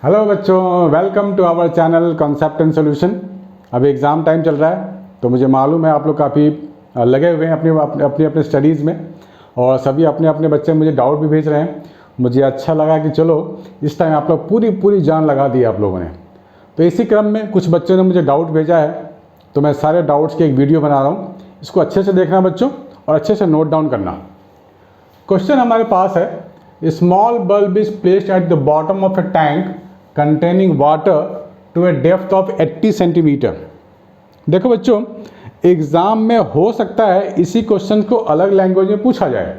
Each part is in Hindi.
हेलो बच्चों, welcome to our channel concept and solution. अभी एग्ज़ाम टाइम चल रहा है तो मुझे मालूम है आप लोग काफ़ी लगे हुए हैं अपने स्टडीज़ में, और सभी अपने अपने बच्चे मुझे डाउट भी भेज रहे हैं। मुझे अच्छा लगा कि चलो इस टाइम आप लोग पूरी जान लगा दी आप लोगों ने। तो इसी क्रम में कुछ बच्चों ने मुझे डाउट भेजा है, तो मैं सारे डाउट्स की एक वीडियो बना रहा हूँ। इसको अच्छे से देखना बच्चों और अच्छे से नोट डाउन करना। क्वेश्चन हमारे पास है, small bulb is placed at the bottom of a tank containing water to a depth of 80 centimetre. देखो बच्चों, एग्ज़ाम में हो सकता है इसी क्वेश्चन को अलग लैंग्वेज में पूछा जाए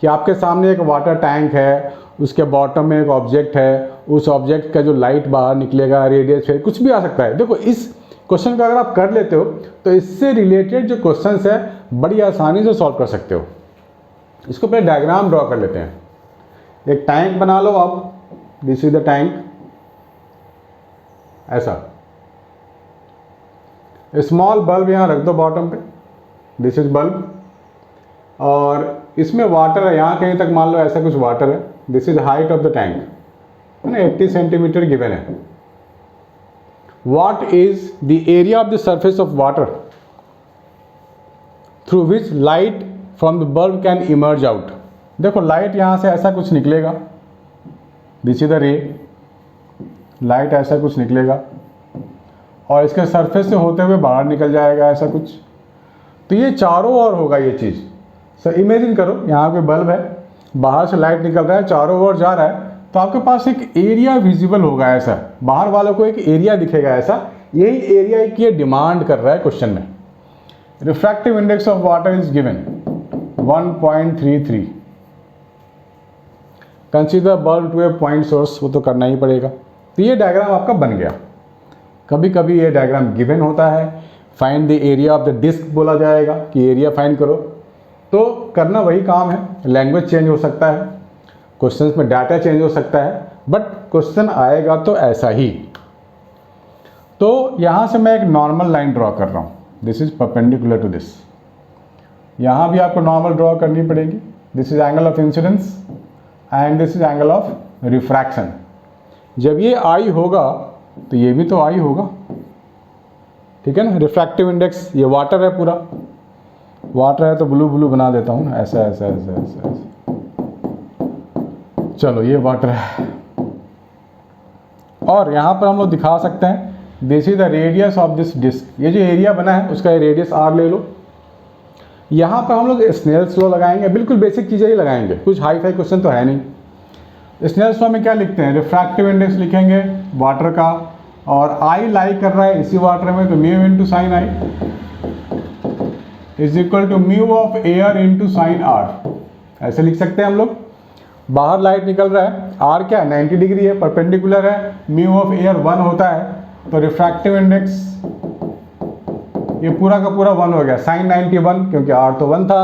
कि आपके सामने एक वाटर टैंक है, उसके बॉटम में एक ऑब्जेक्ट है, उस ऑब्जेक्ट का जो लाइट बाहर निकलेगा, रेडियस है, कुछ भी आ सकता है। देखो इस क्वेश्चन को अगर आप कर लेते हो तो इससे रिलेटेड जो क्वेश्चन है बड़ी आसानी से सॉल्व कर सकते हो। इसको पहले डायग्राम ड्रॉ कर लेते हैं। एक टैंक बना लो आप, दिस इज द टैंक, ऐसा। स्मॉल बल्ब यहाँ रख दो बॉटम पे, दिस इज बल्ब, और इसमें वाटर है, यहाँ कहीं तक मान लो ऐसा कुछ वाटर है। This is height of the tank, है ना, 80 सेंटीमीटर गिवन है। What is the area of the surface of water through which light from the bulb can emerge out. देखो लाइट यहाँ से ऐसा कुछ निकलेगा, दिस इज द रे, लाइट ऐसा कुछ निकलेगा और इसके सरफेस से होते हुए बाहर निकल जाएगा ऐसा कुछ। तो ये चारों ओर होगा ये चीज़। सो इमेजिन करो यहाँ पे बल्ब है, बाहर से लाइट निकल रहा है, चारों ओर जा रहा है, तो आपके पास एक एरिया विजिबल होगा ऐसा, बाहर वालों को एक एरिया दिखेगा ऐसा। यही एरिया की ये डिमांड कर रहा है क्वेश्चन में। Refractive index of water is given 1.33। Consider bulb to a point source, वो तो करना ही पड़ेगा। तो ये डायग्राम आपका बन गया। कभी कभी ये डायग्राम गिवन होता है, find the area of the disc बोला जाएगा कि एरिया फाइंड करो, तो करना वही काम है। लैंग्वेज चेंज हो सकता है, क्वेश्चंस में डाटा चेंज हो सकता है, बट क्वेश्चन आएगा तो ऐसा ही। तो यहाँ से मैं एक नॉर्मल लाइन ड्रॉ कर रहा हूँ, this is perpendicular to this. यहाँ भी आपको नॉर्मल ड्रॉ करनी पड़ेगी। This is angle of incidence and this is angle of refraction. जब ये आई होगा तो ये भी तो आई होगा, ठीक है ना। रिफ्रैक्टिव इंडेक्स, ये वाटर है, पूरा वाटर है तो ब्लू ब्लू बना देता हूँ, ऐसा ऐसा ऐसा ऐसा ऐसा। चलो ये वाटर है, और यहाँ पर हम लोग दिखा सकते हैं this is the radius of this disc. ये जो एरिया बना है उसका रेडियस आर ले लो। यहाँ पर हम लोग स्नेल्स लॉ लगाएंगे, बिल्कुल बेसिक चीज़ें ही लगाएंगे, कुछ हाई फाई क्वेश्चन तो है नहीं। स्नेल्स लॉ में क्या लिखते हैं, रिफ्रैक्टिव इंडेक्स लिखेंगे वाटर का, और आई लाई कर रहा है इसी वाटर में, तो mu into sine i is equal to mu of air into sine r, ऐसे लिख सकते हैं हम लोग। बाहर लाइट निकल रहा है, आर क्या 90 डिग्री है, परपेंडिकुलर है, म्यू ऑफ एयर 1 होता है, तो रिफ्रैक्टिव इंडेक्स ये पूरा का पूरा 1 हो गया, साइन 91, क्योंकि आर तो 1 था,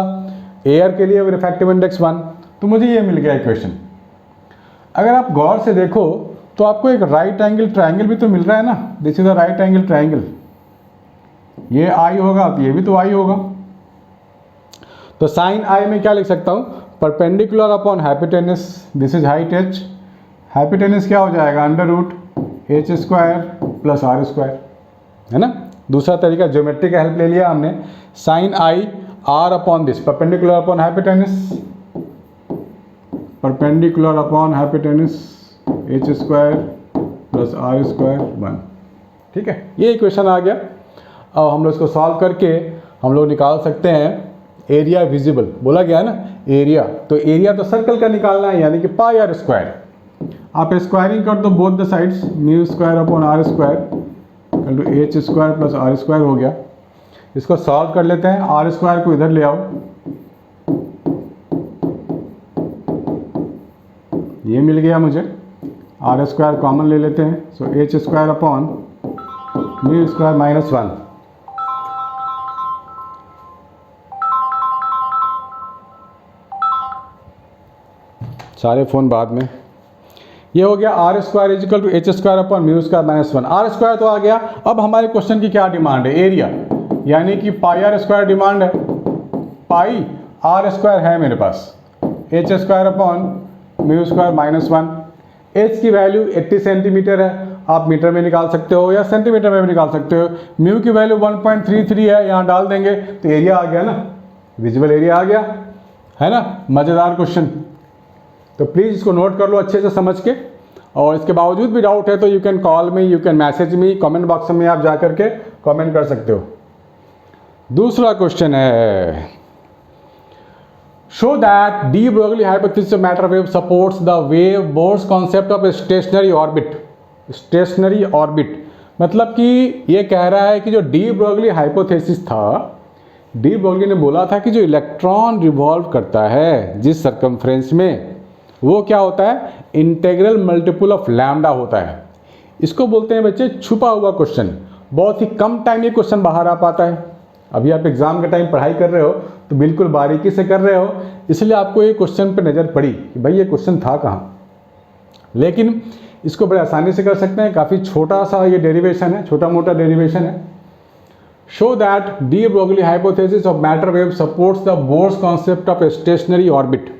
एयर के लिए रिफ्रैक्टिव इंडेक्स 1। तो मुझे ये मिल गया इक्वेशन। अगर आप गौर से देखो तो आपको एक राइट एंगल ट्रायंगल भी तो मिल रहा है ना, this is the right angle triangle. ये आई होगा तो ये भी तो आई होगा। तो साइन आई में क्या लिख सकता हूँ, perpendicular upon hypotenuse, this is height h, hypotenuse क्या हो जाएगा, under root h square plus r square, है ना। दूसरा तरीका ज्योमेट्री का हेल्प ले लिया हमने, sine i r upon this, perpendicular upon hypotenuse, perpendicular upon hypotenuse h square plus r square 1, ठीक है। ये इक्वेशन आ गया। अब हम लोग इसको सॉल्व करके हम लोग निकाल सकते हैं एरिया विजिबल, बोला गया है ना एरिया, तो एरिया तो सर्कल का निकालना है, यानी कि पाई आर स्क्वायर। आप स्क्वायरिंग कर दो both the sides, mu square upon r square equal to h square plus r square हो गया। इसको सॉल्व कर लेते हैं, आर स्क्वायर को इधर ले आओ, ये मिल गया मुझे, आर स्क्वायर कॉमन ले लेते हैं, so h square upon mu square minus 1। सारे फ़ोन बाद में। ये हो गया r square is equal to h square upon mu square minus 1। R square तो आ गया। अब हमारे क्वेश्चन की क्या डिमांड है, एरिया, यानी कि पाई आर स्क्वायर डिमांड है। पाई आर स्क्वायर है मेरे पास, h square upon mu square minus 1। H की वैल्यू 80 सेंटीमीटर है, आप मीटर में निकाल सकते हो या सेंटीमीटर में भी निकाल सकते हो। म्यू की वैल्यू 1.33 है, यहाँ डाल देंगे तो एरिया आ गया ना, विजिबल एरिया आ गया, है ना। मज़ेदार क्वेश्चन, तो प्लीज़ इसको नोट कर लो अच्छे से समझ के। और इसके बावजूद भी डाउट है तो you can call me, you can message me, comment box में आप जा करके कमेंट कर सकते हो। दूसरा क्वेश्चन है, show that de Broglie hypothesis of matter wave supports the wave Bohr's concept of stationary orbit. Stationary orbit मतलब कि ये कह रहा है कि जो डी ब्रोगली हाइपोथेसिस था, डी ब्रोगली ने बोला था कि जो इलेक्ट्रॉन रिवॉल्व करता है जिस सरकमफ्रेंस में, वो क्या होता है, इंटीग्रल मल्टीपल ऑफ लैम्डा होता है। इसको बोलते हैं बच्चे छुपा हुआ क्वेश्चन। बहुत ही कम टाइम ये क्वेश्चन बाहर आ पाता है। अभी आप एग्जाम के टाइम पढ़ाई कर रहे हो तो बिल्कुल बारीकी से कर रहे हो, इसलिए आपको ये क्वेश्चन पे नज़र पड़ी कि भाई ये क्वेश्चन था कहाँ। लेकिन इसको बड़े आसानी से कर सकते हैं, काफ़ी छोटा सा ये डेरिवेशन है, छोटा मोटा डेरिवेशन है। Show that de Broglie hypothesis of matter wave supports the Bohr's concept of stationary orbit.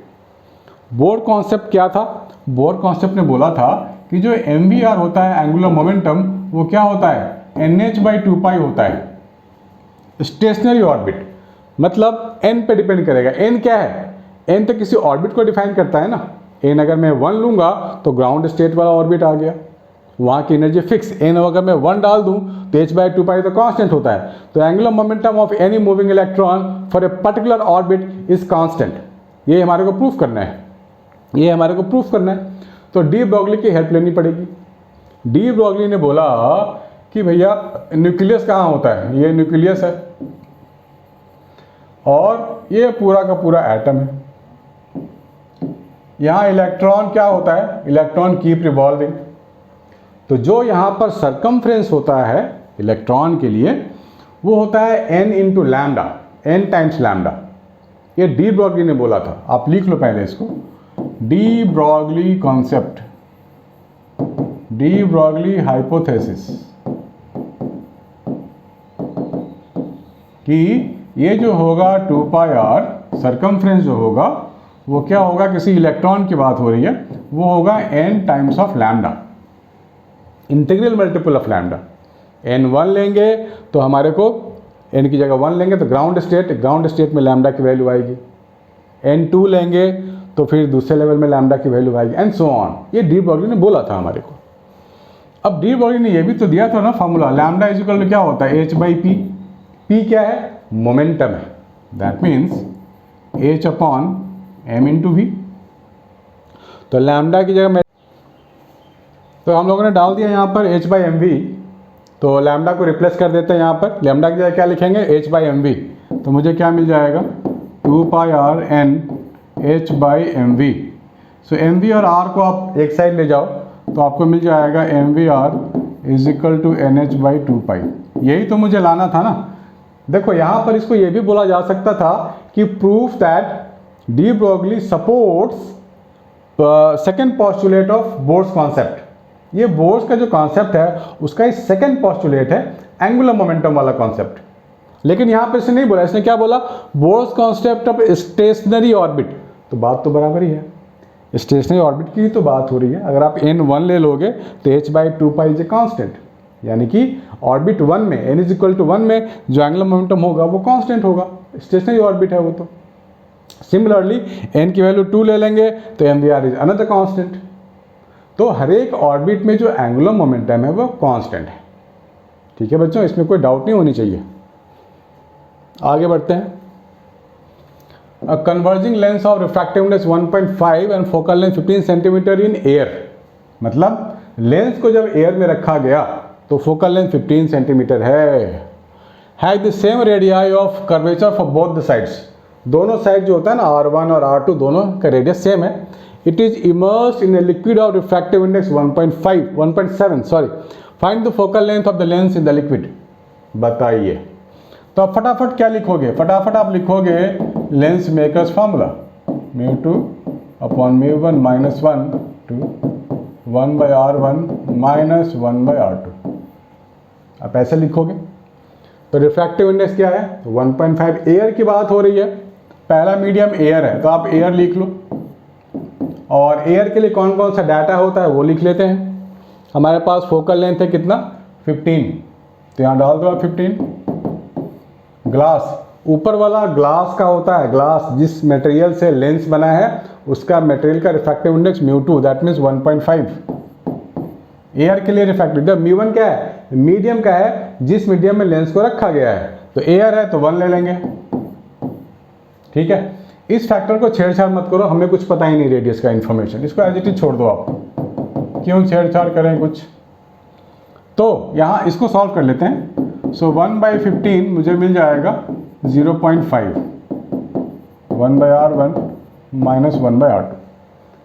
Bohr concept क्या था? बोर कॉन्सेप्ट ने बोला था कि जो MVR होता है, एंगुलर मोमेंटम, वो क्या होता है, NH/2π होता है। स्टेशनरी ऑर्बिट मतलब n पे डिपेंड करेगा। n क्या है? n तो किसी ऑर्बिट को डिफाइन करता है ना। n अगर मैं 1 लूँगा तो ग्राउंड स्टेट वाला ऑर्बिट आ गया, वहाँ की एनर्जी फिक्स। n अगर मैं 1 डाल दूँ तो h/2π तो कांस्टेंट होता है। तो angular momentum of any moving electron for a particular orbit is constant. ये हमारे को प्रूफ करना है, ये हमारे को प्रूफ करना है। तो डी ब्रोगली की हेल्प लेनी पड़ेगी। डी ब्रोगली ने बोला कि भैया न्यूक्लियस कहाँ होता है, ये न्यूक्लियस है और ये पूरा का पूरा एटम है। यहाँ इलेक्ट्रॉन क्या होता है, इलेक्ट्रॉन कीप रिवॉल्विंग। तो जो यहाँ पर सरकमफ्रेंस होता है इलेक्ट्रॉन के लिए, वो होता है n into lambda, n times lambda. ये डी ब्रोगली ने बोला था, आप लिख लो पहले इसको। De Broglie concept, D Broglie hypothesis कि ये जो होगा 2πr सरकमफ्रेंस जो होगा वो क्या होगा, किसी इलेक्ट्रॉन की बात हो रही है, वो होगा n times of lambda, integral multiple of lambda. n1 लेंगे तो हमारे को n की जगह 1 लेंगे तो ग्राउंड स्टेट में लैम्डा की वैल्यू आएगी। n2 लेंगे तो फिर दूसरे लेवल में लैम्डा की वैल्यू आएगी, एंड सो ऑन। ये डी ब्रोगली ने बोला था हमारे को। अब डी ब्रोगली ने ये भी तो दिया था ना formula, lambda is equal to क्या होता है, h/p। p क्या है, मोमेंटम है, दैट मीन्स h/m/v। तो लैम्डा की जगह मैं, तो हम लोगों ने डाल दिया यहाँ पर h/mv, तो लैम्डा को रिप्लेस कर देते हैं यहाँ पर। लैम्डा की जगह क्या लिखेंगे, h/mv। तो मुझे क्या मिल जाएगा, 2πrn h/mv। सो mv और r को आप एक साइड ले जाओ तो आपको मिल जाएगा mvr is equal to nh/2π। यही तो मुझे लाना था ना। देखो यहाँ पर इसको ये भी बोला जा सकता था कि proof that de Broglie supports second postulate of Bohr's concept. ये बोर्स का जो कॉन्सेप्ट है उसका ही सेकेंड पॉस्टुलेट है, एंगुलर मोमेंटम वाला कॉन्सेप्ट। लेकिन यहाँ पर इसने नहीं बोला, इसने क्या बोला, Bohr's concept of stationary orbit. तो बात तो बराबर ही है, स्टेशनरी ऑर्बिट की ही तो बात हो रही है। अगर आप n1 ले लोगे तो h/2π इज ए कांस्टेंट, यानी कि ऑर्बिट 1 में n इज इक्वल टू 1 में जो एंगुलर मोमेंटम होगा वो कांस्टेंट होगा, स्टेशनरी ऑर्बिट है वो तो। सिमिलरली n की वैल्यू 2 ले लेंगे तो mvr इज अनदर कांस्टेंट। तो हर एक ऑर्बिट में जो एंगुलर मोमेंटम है वो कांस्टेंट है। ठीक है बच्चों, इसमें कोई डाउट नहीं होनी चाहिए। आगे बढ़ते हैं। Converging lens of refractive index 1.5 and focal length 15 centimetre in air. मतलब लेंस को जब एयर में रखा गया तो फोकल लेंथ 15 सेंटीमीटर है। Have the same radii of curvature for both the sides. दोनों साइड जो होता है ना, R1 और R2 दोनों का रेडियस सेम है। It is immersed in a liquid of refractive index 1.7 sorry. Find the focal length of the lens in the liquid. बताइए। तो आप फटाफट क्या लिखोगे, फटाफट आप लिखोगे lens makers formula, μ2 upon μ1 minus 1 to 1/r1 minus 1/r2। आप ऐसे लिखोगे। तो रिफ्रैक्टिव इंडेक्स क्या है, 1.5। एयर की बात हो रही है, पहला मीडियम एयर है तो आप एयर लिख लो। और एयर के लिए कौन कौन सा डाटा होता है वो लिख लेते हैं। हमारे पास फोकल लेंथ है कितना 15, तो यहाँ डाल दो आप 15। ग्लास, ऊपर वाला ग्लास का होता है, ग्लास जिस मटेरियल से लेंस बना है उसका मटेरियल का refractive index μ2 that means 1.5। Air के लिए रिफ्रैक्टिव इंडेक्स μ1 क्या है, मीडियम का है जिस मीडियम में लेंस को रखा गया है, तो एयर है तो 1 ले लेंगे। ठीक है, इस फैक्टर को छेड़छाड़ मत करो, हमें कुछ पता ही नहीं रेडियस का इन्फॉर्मेशन, इसको एज इट इज छोड़ दो आप, क्यों छेड़छाड़ करें कुछ। तो यहाँ इसको सॉल्व कर लेते हैं। सो 1/15 मुझे मिल जाएगा 0.5, 1/r1 माइनस 1/r2।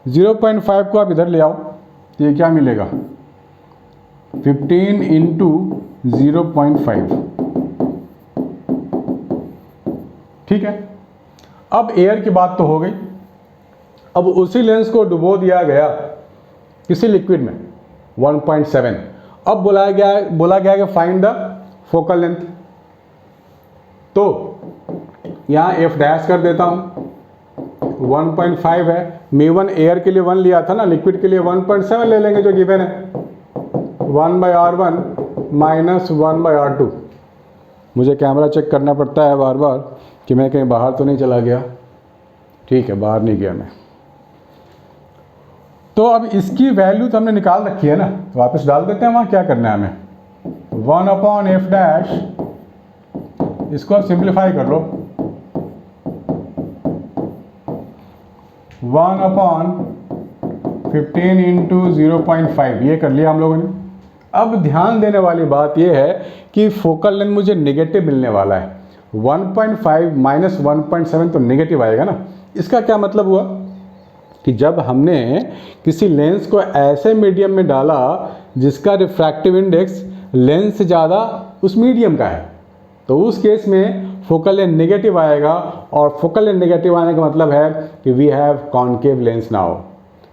0.5 को आप इधर ले आओ, तो ये क्या मिलेगा 15 इंटू 0.5। ठीक है, अब एयर की बात तो हो गई। अब उसी लेंस को डुबो दिया गया किसी लिक्विड में 1.7। अब बोला गया कि फाइंड द फोकल लेंथ। तो यहाँ f डैश कर देता हूँ, 1.5 है, μ1 एयर के लिए 1 लिया था ना, लिक्विड के लिए 1.7 ले लेंगे जो गिवन है, 1/r1 माइनस 1/r2। मुझे कैमरा चेक करना पड़ता है बार बार कि मैं कहीं बाहर तो नहीं चला गया। ठीक है, बाहर नहीं गया मैं। तो अब इसकी वैल्यू तो हमने निकाल रखी है ना, तो वापस डाल देते हैं वहाँ, क्या करना है हमें 1/f डैश, इसको आप सिंप्लीफाई कर लो, 1/15 इंटू 0.5, ये कर लिया हम लोगों ने। अब ध्यान देने वाली बात यह है कि फोकल लेंथ मुझे नेगेटिव मिलने वाला है, 1.5 माइनस 1.7 तो नेगेटिव आएगा ना। इसका क्या मतलब हुआ कि जब हमने किसी लेंस को ऐसे मीडियम में डाला जिसका रिफ्रैक्टिव इंडेक्स लेंस से ज़्यादा उस मीडियम का है, तो उस केस में फोकल लेंथ नेगेटिव आएगा, और फोकल लेंथ नेगेटिव आने का मतलब है कि we have concave lens now.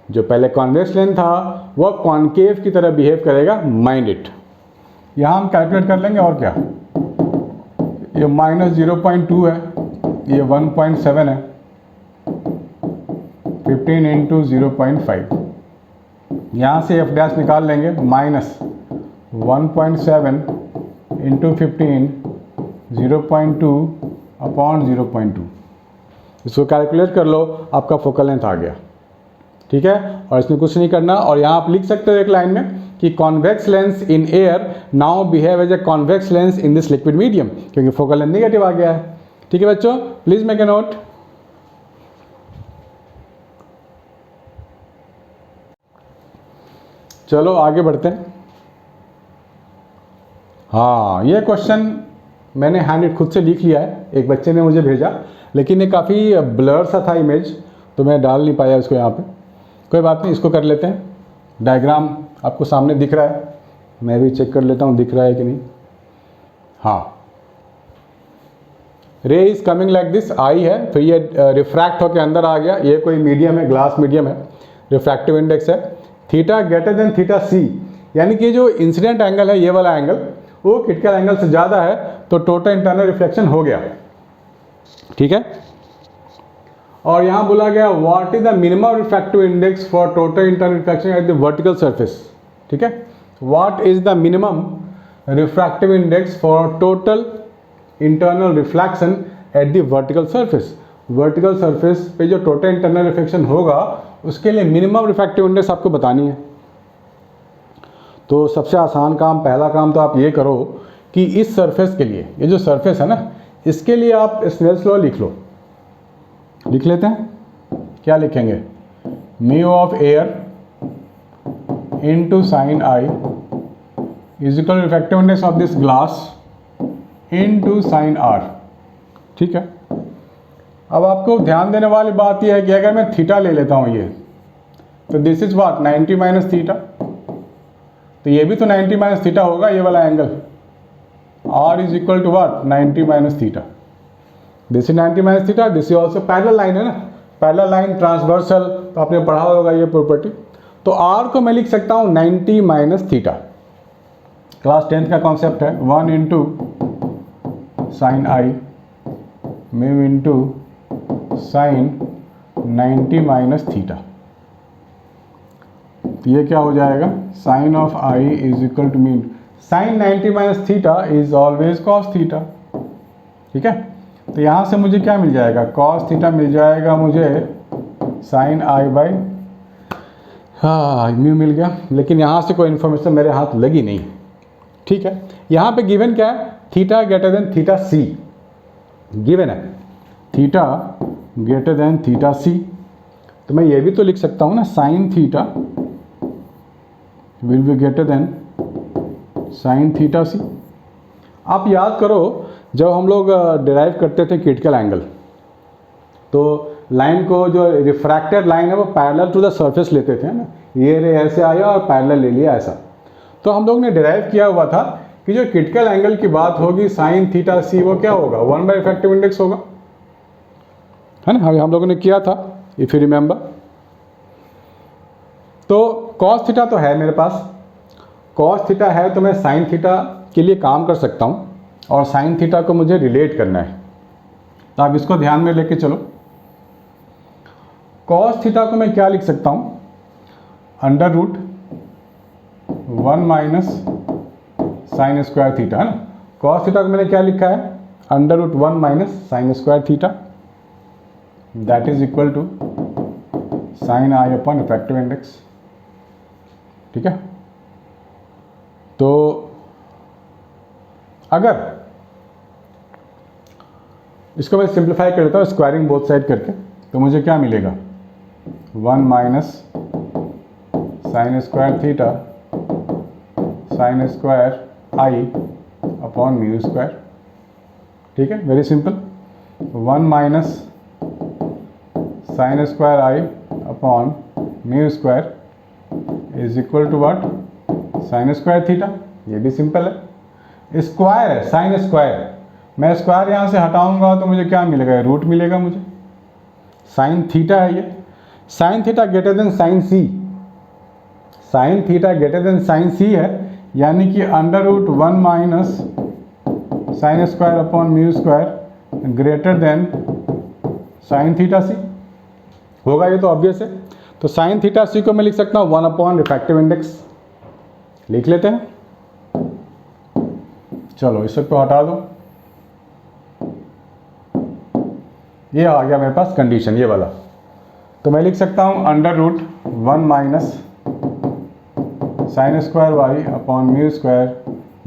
जो पहले कॉन्वेक्स लेंस था वह कॉन्केव की तरह बिहेव करेगा, माइंड इट। यहाँ हम कैलकुलेट कर लेंगे, और क्या, ये माइनस 0.2 है, ये 1.7 है, 15 इंटू 0.5, यहाँ से एफ डैश निकाल लेंगे, माइनस 1.7 इंटू 15, 0.2 अपॉन 0.2। इसको कैलकुलेट कर लो, आपका फोकल लेंथ आ गया। ठीक है, और इसमें कुछ नहीं करना। और यहाँ आप लिख सकते हो एक लाइन में कि convex lens in air now behave as a convex lens in this liquid medium, क्योंकि फोकल लेंथ नेगेटिव आ गया है। ठीक है बच्चों, प्लीज मेक ए नोट। चलो आगे बढ़ते हैं। हाँ, ये क्वेश्चन मैंने हैंड खुद से लिख लिया है, एक बच्चे ने मुझे भेजा, लेकिन ये काफ़ी ब्लर सा था इमेज, तो मैं डाल नहीं पाया इसको यहाँ पे। कोई बात नहीं, इसको कर लेते हैं। डायग्राम आपको सामने दिख रहा है, मैं भी चेक कर लेता हूँ दिख रहा है कि नहीं। हाँ, रे इज कमिंग लाइक दिस, आई है, फिर ये रिफ्रैक्ट होकर अंदर आ गया, ये कोई मीडियम है, ग्लास मीडियम है, रिफ्रैक्टिव इंडेक्स है थीटा ग्रेटर देन थीटा सी, यानी कि जो इंसिडेंट एंगल है ये वाला एंगल वो क्रिटिकल एंगल से ज़्यादा है, तो टोटल इंटरनल रिफ्लेक्शन हो गया। ठीक है, और यहाँ बोला गया what is the minimum refractive index for total internal reflection at the vertical surface. ठीक है, what is the minimum refractive index for total internal reflection at the vertical surface. Vertical surface पे जो टोटल इंटरनल रिफ्लेक्शन होगा उसके लिए मिनिमम रिफ्रैक्टिव इंडेक्स आपको बतानी है। तो सबसे आसान काम, पहला काम तो आप ये करो कि इस सरफेस के लिए, ये जो सरफेस है ना, इसके लिए आप स्नेल्स लॉ लिख लो। लिख लेते हैं, क्या लिखेंगे, mu of air into sine i is equal refractive index of this glass into sine r. ठीक है, अब आपको ध्यान देने वाली बात यह है कि अगर मैं थीटा ले लेता हूँ ये, तो this is what 90 minus theta, तो ये भी तो 90 माइनस थीटा होगा, ये वाला angle r is equal to what 90 minus theta. This is 90 minus theta, this is also parallel line है ना, पैरेलल लाइन ट्रांसवर्सल, तो आपने पढ़ा होगा ये प्रॉपर्टी। तो r को मैं लिख सकता हूँ 90 माइनस थीटा, क्लास 10th का कॉन्सेप्ट है, 1 into sine i mu into sine 90 minus theta. तो ये क्या हो जाएगा, sine of i is equal to mean sine 90 minus theta is always cos theta. ठीक है, तो यहाँ से मुझे क्या मिल जाएगा, कॉस थीटा मिल जाएगा मुझे साइन आई बाई म्यू मिल गया। लेकिन यहाँ से कोई इन्फॉर्मेशन मेरे हाथ लगी नहीं। ठीक है, यहाँ पे गिवन क्या है, theta greater than theta c given है, theta greater than theta c. तो मैं ये भी तो लिख सकता हूँ ना, sine theta will be greater than sine theta c. आप याद करो जब हम लोग डिराइव करते थे क्रिटिकल एंगल, तो लाइन को जो रिफ्रैक्टेड लाइन है वो पैरेलल टू द सरफेस लेते थे ना, ये रे ऐसे आया और पैरेलल ले लिया ऐसा। तो हम लोग ने डिराइव किया हुआ था कि जो क्रिटिकल एंगल की बात होगी साइन थीटा सी, वो क्या होगा, 1/रिफ्रैक्टिव इंडेक्स होगा, है ना, हम लोगों ने किया था इफ यू रिमेंबर। तो कॉस थीटा तो है मेरे पास, कॉस थीटा है तो मैं साइन थीटा के लिए काम कर सकता हूँ और साइन थीटा को मुझे रिलेट करना है। तो आप इसको ध्यान में लेके चलो। कॉस थीटा को मैं क्या लिख सकता हूँ, under root 1 minus sine square theta, है ना। कॉस थीटा को मैंने क्या लिखा है, under root 1 minus sine square theta, that is equal to sine i upon refractive index. ठीक है, तो अगर इसको मैं सिंप्लीफाई कर देता हूँ स्क्वायरिंग बोथ साइड करके, तो मुझे क्या मिलेगा, 1 minus sine square theta sine square i upon mu square. ठीक है, very simple, 1 minus sine square i upon mu square is equal to what, sine square theta. ये भी सिंपल है, स्क्वायर है, साइन स्क्वायर, मैं स्क्वायर यहाँ से हटाऊंगा तो मुझे क्या मिलेगा, रूट मिलेगा मुझे। साइन थीटा है ये, sine theta greater than sine c, sine theta greater than sine c है, यानी कि under root 1 minus sine square upon mu square greater than sine theta c होगा, ये तो ऑब्वियस है। तो साइन थीटा सी को मैं लिख सकता हूँ 1 अपॉन रिफ्रैक्टिव इंडेक्स, लिख लेते हैं। चलो इस सबको हटा दो, ये आ गया मेरे पास कंडीशन ये वाला। तो मैं लिख सकता हूँ under root 1 minus sine square y upon mu square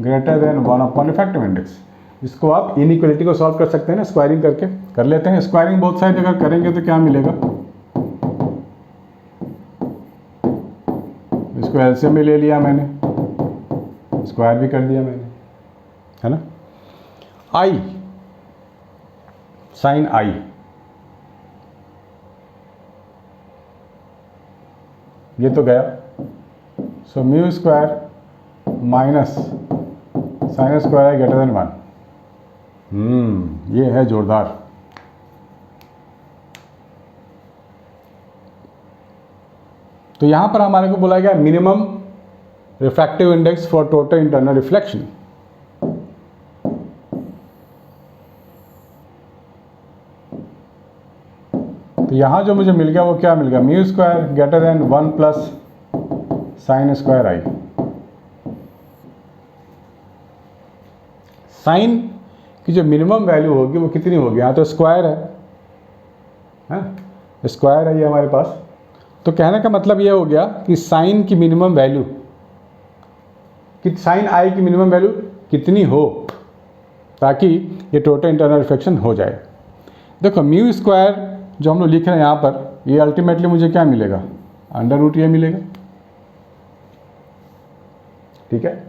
greater than 1 upon refractive index. इसको आप इनइक्वालिटी को सॉल्व कर सकते हैं ना, स्क्वायरिंग करके कर लेते हैं। स्क्वायरिंग बोथ साइड अगर करेंगे तो क्या मिलेगा, इसको एलसीएम में ले लिया मैंने, स्क्वायर भी कर दिया मैंने, है ना। आई साइन आई, ये तो गया, so mu square minus sine square i greater than 1। ये है जोरदार। तो यहां पर हमारे को बोला गया minimum refractive index for total internal reflection. तो यहां जो मुझे मिल गया वो क्या मिल गया, mu square greater than 1 plus sine square i. Sine की जो मिनिमम वैल्यू होगी वो कितनी होगी, यहाँ तो स्क्वायर है, स्क्वायर है ये हमारे पास। तो कहने का मतलब ये हो गया कि साइन की मिनिमम वैल्यू, कि साइन आई की मिनिमम वैल्यू कितनी हो ताकि ये टोटल इंटरनल रिफ्लेक्शन हो जाए। देखो म्यू स्क्वायर जो हम लोग लिख रहे हैं यहाँ पर, ये अल्टीमेटली मुझे क्या मिलेगा, अंडर रूट ये मिलेगा। ठीक है,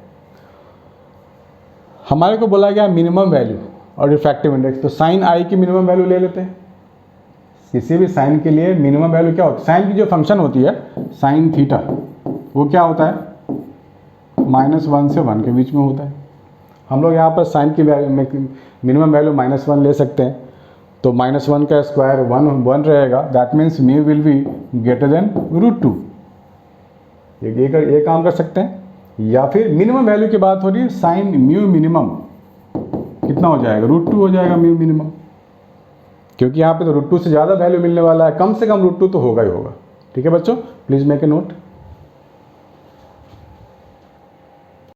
हमारे को बोला गया मिनिमम वैल्यू और रिफ्रैक्टिव इंडेक्स, तो साइन आई की मिनिमम वैल्यू ले लेते हैं। किसी भी साइन के लिए मिनिमम वैल्यू क्या होती है, साइन की जो फंक्शन होती है साइन थीटा, वो क्या होता है, -1 से 1 के बीच में होता है। हम लोग यहाँ पर साइन की मिनिमम वैल्यू -1 ले सकते हैं, तो -1 का स्क्वायर 1 रहेगा, that means mu will be greater then √2। ये काम कर सकते हैं। या फिर मिनिमम वैल्यू की बात हो रही है, साइन म्यू मिनिमम कितना हो जाएगा, √2 हो जाएगा म्यू मिनिमम, क्योंकि यहाँ पे तो √2 से ज़्यादा वैल्यू मिलने वाला है, कम से कम √2 तो होगा ही होगा। ठीक है बच्चों, प्लीज़ मेक ए नोट।